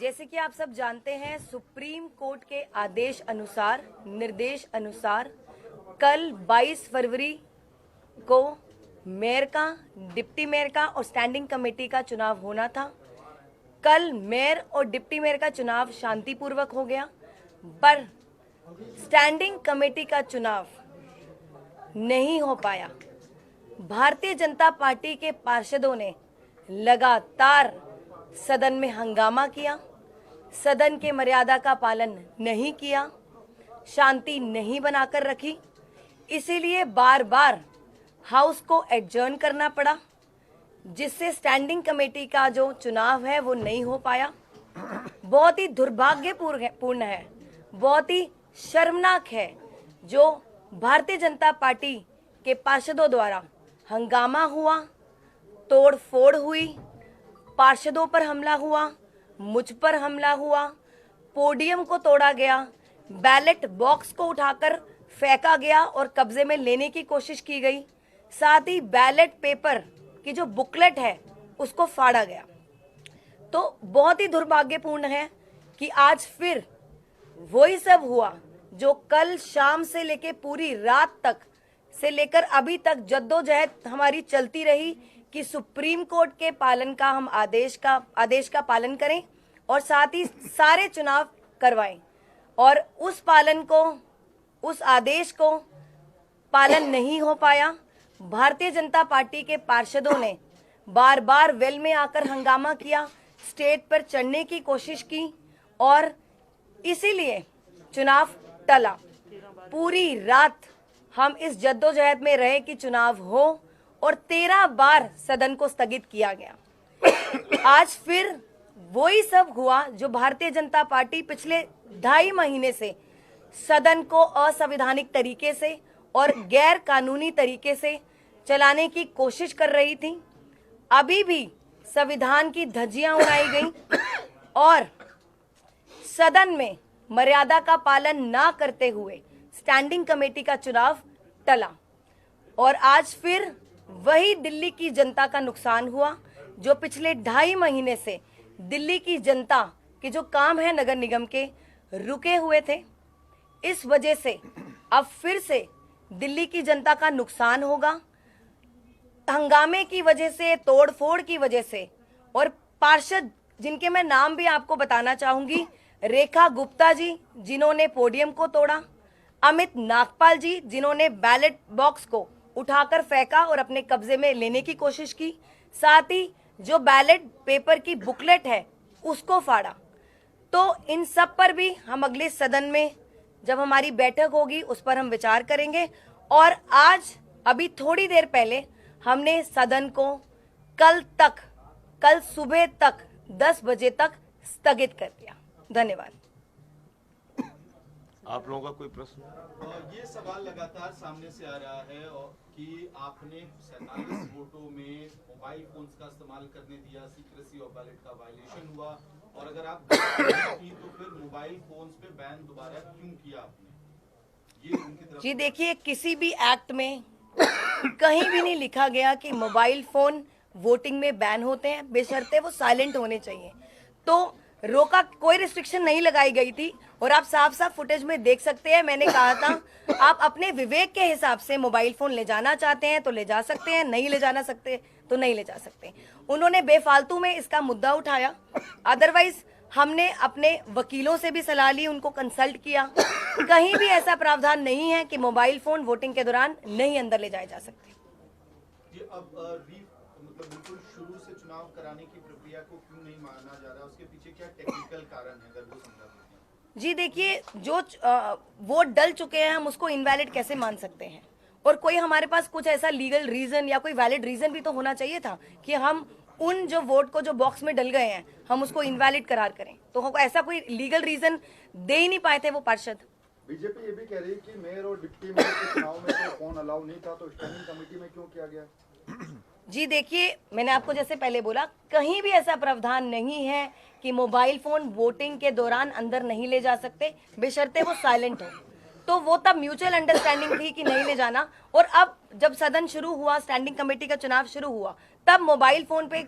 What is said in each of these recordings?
जैसे कि आप सब जानते हैं, सुप्रीम कोर्ट के आदेश अनुसार, निर्देश अनुसार कल 22 फरवरी को मेयर का, डिप्टी मेयर का और स्टैंडिंग कमेटी का चुनाव होना था। कल मेयर और डिप्टी मेयर का चुनाव शांतिपूर्वक हो गया, पर स्टैंडिंग कमेटी का चुनाव नहीं हो पाया। भारतीय जनता पार्टी के पार्षदों ने लगातार सदन में हंगामा किया, सदन के मर्यादा का पालन नहीं किया, शांति नहीं बनाकर रखी। इसीलिए बार बार हाउस को एडजर्न करना पड़ा, जिससे स्टैंडिंग कमेटी का जो चुनाव है वो नहीं हो पाया। बहुत ही दुर्भाग्यपूर्ण है, बहुत ही शर्मनाक है जो भारतीय जनता पार्टी के पार्षदों द्वारा हंगामा हुआ, तोड़ फोड़ हुई, पार्षदों पर हमला हुआ, मुझ पर हमला हुआ, पोडियम को तोड़ा गया, बैलेट बॉक्स को उठाकर फेंका गया और कब्जे में लेने की कोशिश की गई, साथ ही बैलेट पेपर की जो बुकलेट है उसको फाड़ा गया। तो बहुत ही दुर्भाग्यपूर्ण है कि आज फिर वही सब हुआ जो कल शाम से लेकर पूरी रात तक से लेकर अभी तक जद्दोजहद हमारी चलती रही कि सुप्रीम कोर्ट के पालन का हम आदेश का पालन करें और साथ ही सारे चुनाव करवाएं, और उस आदेश को पालन नहीं हो पाया। भारतीय जनता पार्टी के पार्षदों ने बार बार वेल में आकर हंगामा किया, स्टेज पर चढ़ने की कोशिश की और इसीलिए चुनाव टला। पूरी रात हम इस जद्दोजहद में रहे कि चुनाव हो और 13 बार सदन को स्थगित किया गया। आज फिर वही सब हुआ जो भारतीय जनता पार्टी पिछले 2.5 महीने से सदन को असंवैधानिक तरीके से और गैर कानूनी तरीके से चलाने की कोशिश कर रही थी। अभी भी संविधान की धज्जियां उड़ाई गई और सदन में मर्यादा का पालन ना करते हुए स्टैंडिंग कमेटी का चुनाव टला और आज फिर वही दिल्ली की जनता का नुकसान हुआ जो पिछले 2.5 महीने से दिल्ली की जनता के जो काम है नगर निगम के रुके हुए थे। इस वजह से अब फिर से दिल्ली की जनता का नुकसान होगा, हंगामे की वजह से, तोड़फोड़ की वजह से। और पार्षद जिनके मैं नाम भी आपको बताना चाहूंगी, रेखा गुप्ता जी जिन्होंने पोडियम को तोड़ा, अमित नागपाल जी जिन्होंने बैलेट बॉक्स को उठाकर फेंका और अपने कब्जे में लेने की कोशिश की, साथ ही जो बैलेट पेपर की बुकलेट है उसको फाड़ा। तो इन सब पर भी हम अगले सदन में जब हमारी बैठक होगी उस पर हम विचार करेंगे। और आज अभी थोड़ी देर पहले हमने सदन को कल सुबह तक 10 बजे तक स्थगित कर दिया। धन्यवाद। आप लोगों का कोई प्रश्न? ये सवाल लगातार सामने से आ रहा है कि आपने 47 वोटों में मोबाइल फोन्स का इस्तेमाल करने दिया, सीक्रेसी ऑफ बैलेट का वायलेशन हुआ, और अगर आप की तो फिर मोबाइल फोन्स पे बैन दोबारा क्यों किया आपने? ये उनकी तरफ जी देखिए, किसी भी एक्ट में कहीं भी नहीं लिखा गया कि मोबाइल फोन वोटिंग में बैन होते हैं, बेशर्ते वो साइलेंट होने चाहिए। तो रोका, कोई रिस्ट्रिक्शन नहीं लगाई गई थी और आप साफ साफ फुटेज में देख सकते हैं। मैंने कहा था आप अपने विवेक के हिसाब से मोबाइल फोन ले जाना चाहते हैं तो ले जा सकते हैं, नहीं ले जाना सकते तो नहीं ले जा सकते। उन्होंने बेफालतू में इसका मुद्दा उठाया। अदरवाइज हमने अपने वकीलों से भी सलाह ली, उनको कंसल्ट किया। कहीं भी ऐसा प्रावधान नहीं है कि मोबाइल फोन वोटिंग के दौरान नहीं अंदर ले जाए जा सकते। मतलब बिल्कुल शुरू से चुनाव कराने की प्रक्रिया को क्यों नहीं माना जा रहा, उसके पीछे क्या टेक्निकल कारण है, अगर वो समझा सकते हैं? जी देखिए, जो वोट डल चुके हैं हम उसको इनवैलिड कैसे मान सकते हैं? और कोई हमारे पास कुछ ऐसा लीगल रीजन या कोई वैलिड रीजन भी तो होना चाहिए था कि हम उन जो वोट को जो बॉक्स में डल गए हैं हम उसको इनवैलिड करार करें। तो ऐसा कोई लीगल रीजन दे ही नहीं पाए थे वो पार्षद। बीजेपी ये भी कह रही है कि मेयर और डिप्टी मेयर के चुनाव में तो फोन अलाउ नहीं था, तो स्टैंडिंग कमेटी में क्यों किया गया? जी देखिए, मैंने आपको जैसे पहले बोला, कहीं भी ऐसा प्रावधान नहीं है कि मोबाइल फोन वोटिंग के दौरान अंदर नहीं ले जा सकते, बेशर्ते वो साइलेंट हो। तो वो तब म्यूचुअल अंडरस्टैंडिंग थी कि नहीं ले जाना। और अब जब सदन शुरू हुआ, स्टैंडिंग कमेटी का चुनाव शुरू हुआ, तब मोबाइल फोन पे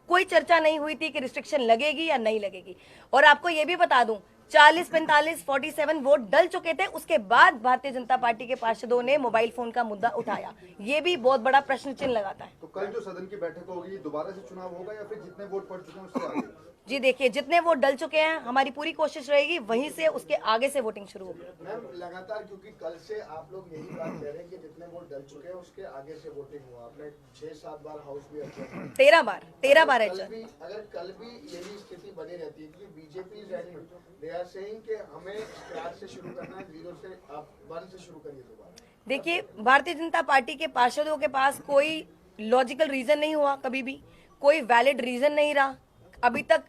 कोई चर्चा नहीं हुई थी कि रिस्ट्रिक्शन लगेगी या नहीं लगेगी। और आपको ये भी बता दूं, 40, 45, 47 वोट डल चुके थे, उसके बाद भारतीय जनता पार्टी के पार्षदों ने मोबाइल फोन का मुद्दा उठाया। ये भी बहुत बड़ा प्रश्न चिन्ह लगाता है। तो कल जो सदन की बैठक होगी, दोबारा से चुनाव होगा या फिर जितने वोट पड़ चुके हैं उससे आगे? जी देखिए, जितने वोट डल चुके हैं, हमारी पूरी कोशिश रहेगी वहीं से उसके आगे से वोटिंग शुरू होगी। मैम लगातार, क्योंकि कल से आप लोग यही बात कह रहे हैं कि जितने वोट डल चुके हैं उसके आगे से वोटिंग हुआ। आपने 6-7 बार हाउस भी अच्छा 13 बार है। अगर कल भी यही स्थिति बनी रहती है, क्योंकि बीजेपी दे आर सेइंग कि हमें स्टार्ट से शुरू करना है, 0 से आप 1 से शुरू करिए दोबारा। देखिए, भारतीय जनता पार्टी के पार्षदों के पास कोई लॉजिकल रीजन नहीं हुआ, कभी भी कोई वैलिड रीजन नहीं रहा अभी तक।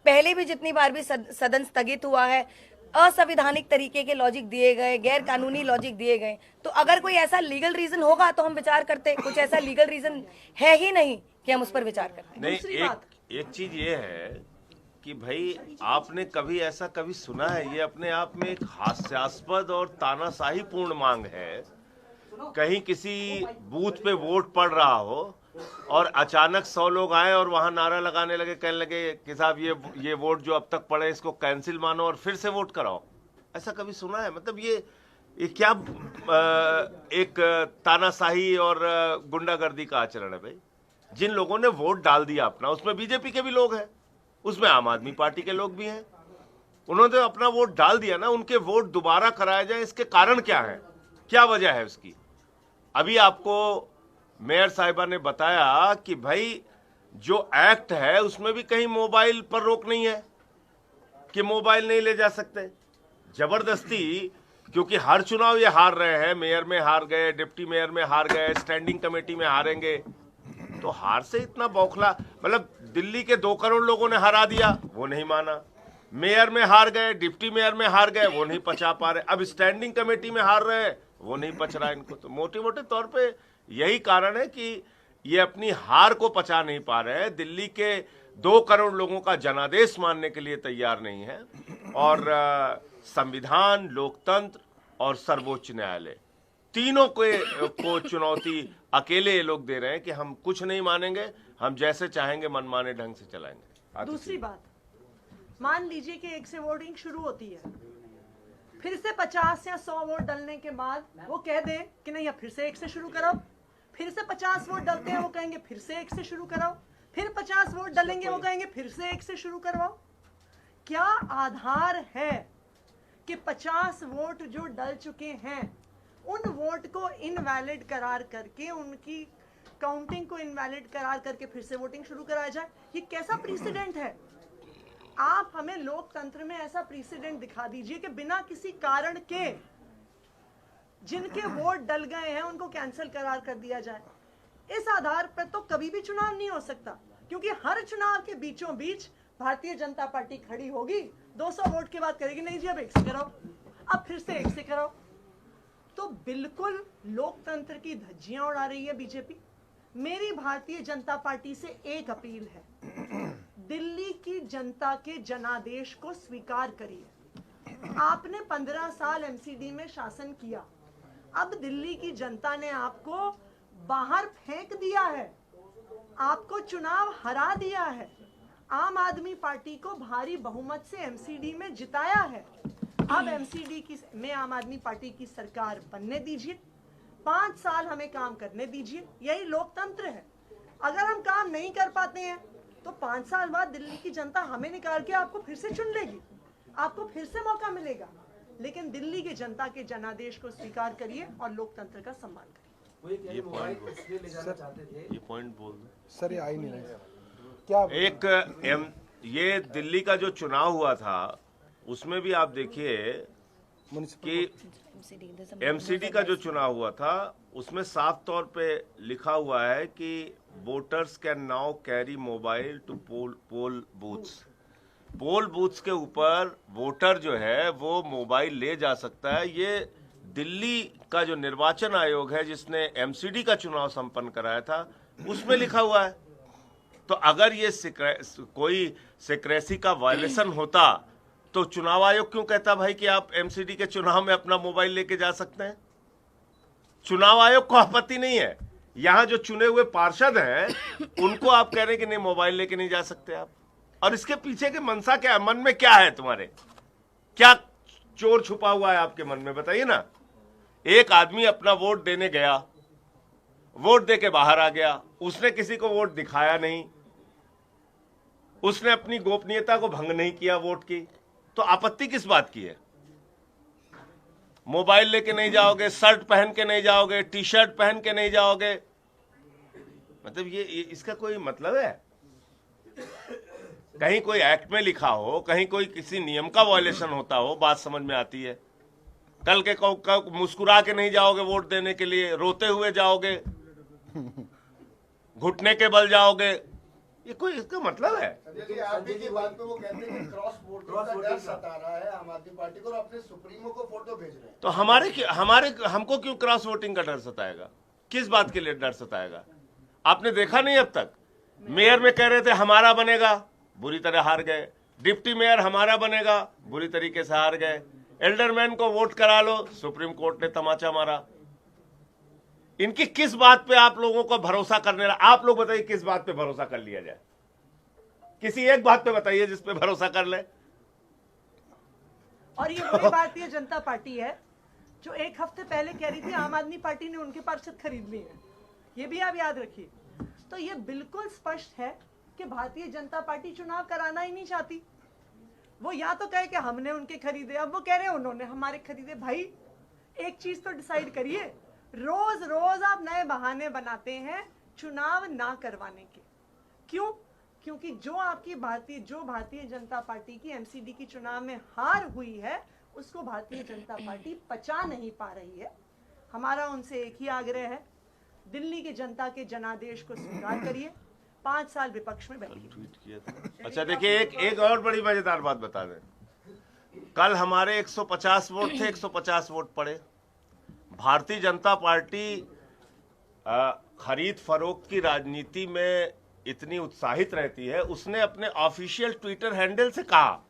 पहले भी जितनी बार भी सदन स्थगित हुआ है, असंवैधानिक तरीके के लॉजिक दिए गए, गैर कानूनी लॉजिक दिए गए। तो अगर कोई ऐसा लीगल रीजन होगा तो हम विचार करते, कुछ ऐसा लीगल रीजन है ही नहीं कि हम उस पर विचार करते। नहीं, एक चीज ये है कि भाई आपने कभी ऐसा कभी सुना है? ये अपने आप में एक हास्यास्पद और तानाशाही पूर्ण मांग है। कहीं किसी बूथ पे वोट पड़ रहा हो और अचानक 100 लोग आए और वहां नारा लगाने लगे, कहने लगे कि साहब ये वोट जो अब तक पड़े इसको कैंसिल मानो और फिर से वोट कराओ। ऐसा कभी सुना है? मतलब ये क्या एक तानाशाही और गुंडागर्दी का आचरण है भाई। जिन लोगों ने वोट डाल दिया अपना, उसमें बीजेपी के भी लोग हैं, उसमें आम आदमी पार्टी के लोग भी हैं, उन्होंने अपना वोट डाल दिया ना, उनके वोट दोबारा कराया जाए, इसके कारण क्या है, क्या वजह है उसकी? अभी आपको मेयर साहिबा ने बताया कि भाई जो एक्ट है उसमें भी कहीं मोबाइल पर रोक नहीं है कि मोबाइल नहीं ले जा सकते। जबरदस्ती, क्योंकि हर चुनाव ये हार रहे हैं, मेयर में हार गए, डिप्टी मेयर में हार गए, स्टैंडिंग कमेटी में हारेंगे, तो हार से इतना बौखला। मतलब दिल्ली के 2 करोड़ लोगों ने हरा दिया, वो नहीं माना। मेयर में हार गए, डिप्टी मेयर में हार गए, वो नहीं पचा पा रहे। अब स्टैंडिंग कमेटी में हार रहे हैं, वो नहीं पच रहा इनको। तो मोटे मोटे तौर पे यही कारण है कि ये अपनी हार को पचा नहीं पा रहे हैं। दिल्ली के 2 करोड़ लोगों का जनादेश मानने के लिए तैयार नहीं है। और संविधान, लोकतंत्र और सर्वोच्च न्यायालय, तीनों को चुनौती अकेले ये लोग दे रहे हैं कि हम कुछ नहीं मानेंगे, हम जैसे चाहेंगे मनमाने ढंग से चलाएंगे। दूसरी बात, मान लीजिए कि 1 से वोटिंग शुरू होती है, फिर से 50 या 100 वोट डलने के बाद वो कह दे कि नहीं, अब फिर से 1 से शुरू कराओ। फिर से 50 वोट डलते हैं, वो कहेंगे फिर से 1 से शुरू कराओ। फिर 50 वोट डलेंगे, वो कहेंगे फिर से 1 से शुरू करवाओ। क्या आधार है कि 50 वोट जो डल चुके हैं उन वोट को इनवैलिड करार करके, उनकी काउंटिंग को इनवैलिड करार करके फिर से वोटिंग शुरू कराया जाए? ये कैसा प्रेसिडेंट है? आप हमें लोकतंत्र में ऐसा प्रेसिडेंट दिखा दीजिए कि बिना किसी कारण के जिनके वोट डल गए हैं उनको कैंसिल करार कर दिया जाए। इस आधार पर तो कभी भी चुनाव नहीं हो सकता, क्योंकि हर चुनाव के बीचों बीच भारतीय जनता पार्टी खड़ी होगी, 200 वोट के बाद करेगी नहीं जी अब 1 से कराओ, अब फिर से 1 से कराओ। तो बिल्कुल लोकतंत्र की धज्जियां उड़ा रही है बीजेपी। मेरी भारतीय जनता पार्टी से एक अपील है, दिल्ली की जनता के जनादेश को स्वीकार करिए। आपने 15 साल एमसीडी में शासन किया, अब दिल्ली की जनता ने आपको बाहर फेंक दिया है, आपको चुनाव हरा दिया है, आम आदमी पार्टी को भारी बहुमत से एमसीडी में जिताया है। अब एमसीडी में आम आदमी पार्टी की सरकार बनने दीजिए, 5 साल हमें काम करने दीजिए, यही लोकतंत्र है। अगर हम काम नहीं कर पाते हैं तो 5 साल बाद दिल्ली की जनता हमें निकाल के आपको फिर से चुन लेगी, आपको फिर से मौका मिलेगा। लेकिन दिल्ली की जनता के जनादेश को स्वीकार करिए और लोकतंत्र का सम्मान करिए। ये पॉइंट बोल दो सर, ये आ ही नहीं रहे क्या? ये दिल्ली का जो चुनाव हुआ था उसमें भी आप देखिए कि एमसीडी का जो चुनाव हुआ था उसमें साफ तौर पे लिखा हुआ है कि voters can now carry mobile to poll booths. Poll booths के ऊपर वोटर जो है वो मोबाइल ले जा सकता है। ये दिल्ली का जो निर्वाचन आयोग है जिसने एमसीडी का चुनाव संपन्न कराया था उसमें लिखा हुआ है। तो अगर ये कोई सिक्रेसी का वायलेशन होता तो चुनाव आयोग क्यों कहता भाई कि आप एमसीडी के चुनाव में अपना मोबाइल लेके जा सकते हैं? चुनाव आयोग को आपत्ति नहीं है, यहाँ जो चुने हुए पार्षद हैं उनको आप कह रहे हैं कि नहीं मोबाइल लेके नहीं जा सकते आप। और इसके पीछे की मंशा क्या है, मन में क्या है तुम्हारे, क्या चोर छुपा हुआ है आपके मन में, बताइए ना। एक आदमी अपना वोट देने गया, वोट दे के बाहर आ गया, उसने किसी को वोट दिखाया नहीं, उसने अपनी गोपनीयता को भंग नहीं किया वोट की, तो आपत्ति किस बात की है। मोबाइल लेके नहीं जाओगे, शर्ट पहन के नहीं जाओगे, टी शर्ट पहन के नहीं जाओगे, मतलब ये इसका कोई मतलब है। कहीं कोई एक्ट में लिखा हो, कहीं कोई किसी नियम का वायलेशन होता हो, बात समझ में आती है। कल के मुस्कुरा के नहीं जाओगे वोट देने के लिए, रोते हुए जाओगे, घुटने के बल जाओगे, ये कोई इसका मतलब है। देखिए आरपी की बात पे वो कहते हैं कि क्रॉस वोटिंग का डर सता रहा है आम आदमी पार्टी को और अपने सुप्रीमो को फोटो भेज रहे हैं। तो हमको क्यों क्रॉस वोटिंग का डर सताएगा, किस बात के लिए डर सताएगा। आपने देखा नहीं अब तक, मेयर में कह रहे थे हमारा बनेगा, बुरी तरह हार गए, डिप्टी मेयर हमारा बनेगा, बुरी तरीके से हार गए, एल्डरमैन को वोट करा लो, सुप्रीम कोर्ट ने तमाचा मारा। इनकी किस बात पे आप लोगों को भरोसा करने, आप लोग बताइए किस बात पे भरोसा कर लिया जाए, किसी एक बात पे बताइए जिस पे भरोसा कर ले। और ये वही भारतीय जनता पार्टी है जो एक हफ्ते पहले कह रही थी आम आदमी पार्टी ने उनके पार्षद खरीद लिए हैं, ये भी आप याद रखिए। तो ये बिल्कुल स्पष्ट है कि भारतीय जनता पार्टी चुनाव कराना ही नहीं चाहती। वो या तो कहे कि हमने उनके खरीदे, अब वो कह रहे हैं उन्होंने हमारे खरीदे। भाई एक चीज तो डिसाइड करिए, रोज रोज आप नए बहाने बनाते हैं चुनाव ना करवाने के। क्यों? क्योंकि जो भारतीय जनता पार्टी की एमसीडी की चुनाव में हार हुई है उसको भारतीय जनता पार्टी पचा नहीं पा रही है। हमारा उनसे एक ही आग्रह है, दिल्ली की जनता के जनादेश को स्वीकार करिए, 5 साल विपक्ष में बैठिए। ट्वीट किया था। अच्छा देखिए, एक और बड़ी मजेदार बात बता दें, कल हमारे 150 वोट थे, 150 वोट पड़े। भारतीय जनता पार्टी खरीद फरोख्त की राजनीति में इतनी उत्साहित रहती है, उसने अपने ऑफिशियल ट्विटर हैंडल से कहा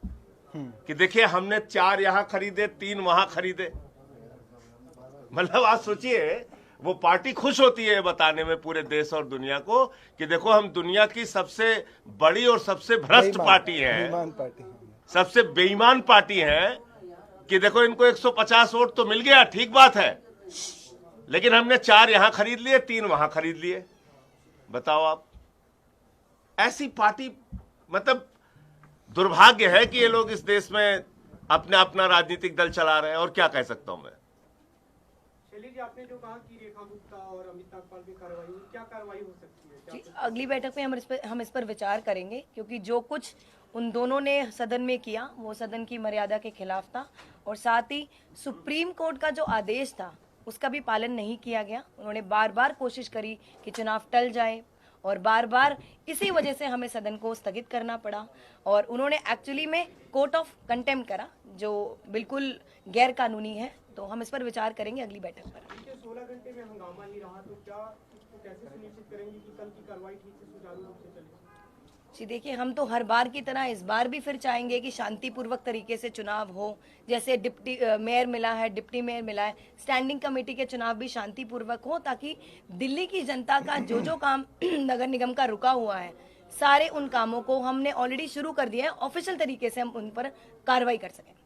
कि देखिए हमने 4 यहां खरीदे, 3 वहां खरीदे। मतलब आप सोचिए, वो पार्टी खुश होती है बताने में पूरे देश और दुनिया को कि देखो हम दुनिया की सबसे बड़ी और सबसे भ्रष्ट पार्टी है, सबसे बेईमान पार्टी है, कि देखो इनको 150 वोट तो मिल गया, ठीक बात है, लेकिन हमने 4 यहां खरीद लिए, 3 वहां खरीद लिए। बताओ आप, ऐसी पार्टी, मतलब दुर्भाग्य है कि ये लोग इस देश में अपना राजनीतिक दल चला रहे हैं, और क्या कह सकता हूं मैं। शैली जी, आपने जो कहा कि रेखा गुप्ता और अमित नागपाल की कार्रवाई, क्या कार्रवाई हो सकती है? जी, अगली बैठक में हम इस पर विचार करेंगे, क्योंकि जो कुछ उन दोनों ने सदन में किया वो सदन की मर्यादा के खिलाफ था, और साथ ही सुप्रीम कोर्ट का जो आदेश था उसका भी पालन नहीं किया गया। उन्होंने बार बार कोशिश करी कि चुनाव टल जाए, और बार बार इसी वजह से हमें सदन को स्थगित करना पड़ा, और उन्होंने एक्चुअली में कोर्ट ऑफ कंटेम्प्ट करा, जो बिल्कुल गैर कानूनी है। तो हम इस पर विचार करेंगे अगली बैठक पर। 16 घंटे में हंगामा नहीं रहा, तो क्या इसको कैसे सुनिश्चित करेंगे कि कल की कार्रवाई ठीक से सुचारू रूप से चले? जी देखिए, हम तो हर बार की तरह इस बार भी फिर चाहेंगे कि शांतिपूर्वक तरीके से चुनाव हो। जैसे डिप्टी मेयर मिला है, डिप्टी मेयर मिला है, स्टैंडिंग कमेटी के चुनाव भी शांतिपूर्वक हो, ताकि दिल्ली की जनता का जो काम नगर निगम का रुका हुआ है, सारे उन कामों को हमने ऑलरेडी शुरू कर दिया है, ऑफिशियल तरीके से हम उन पर कार्रवाई कर सकें।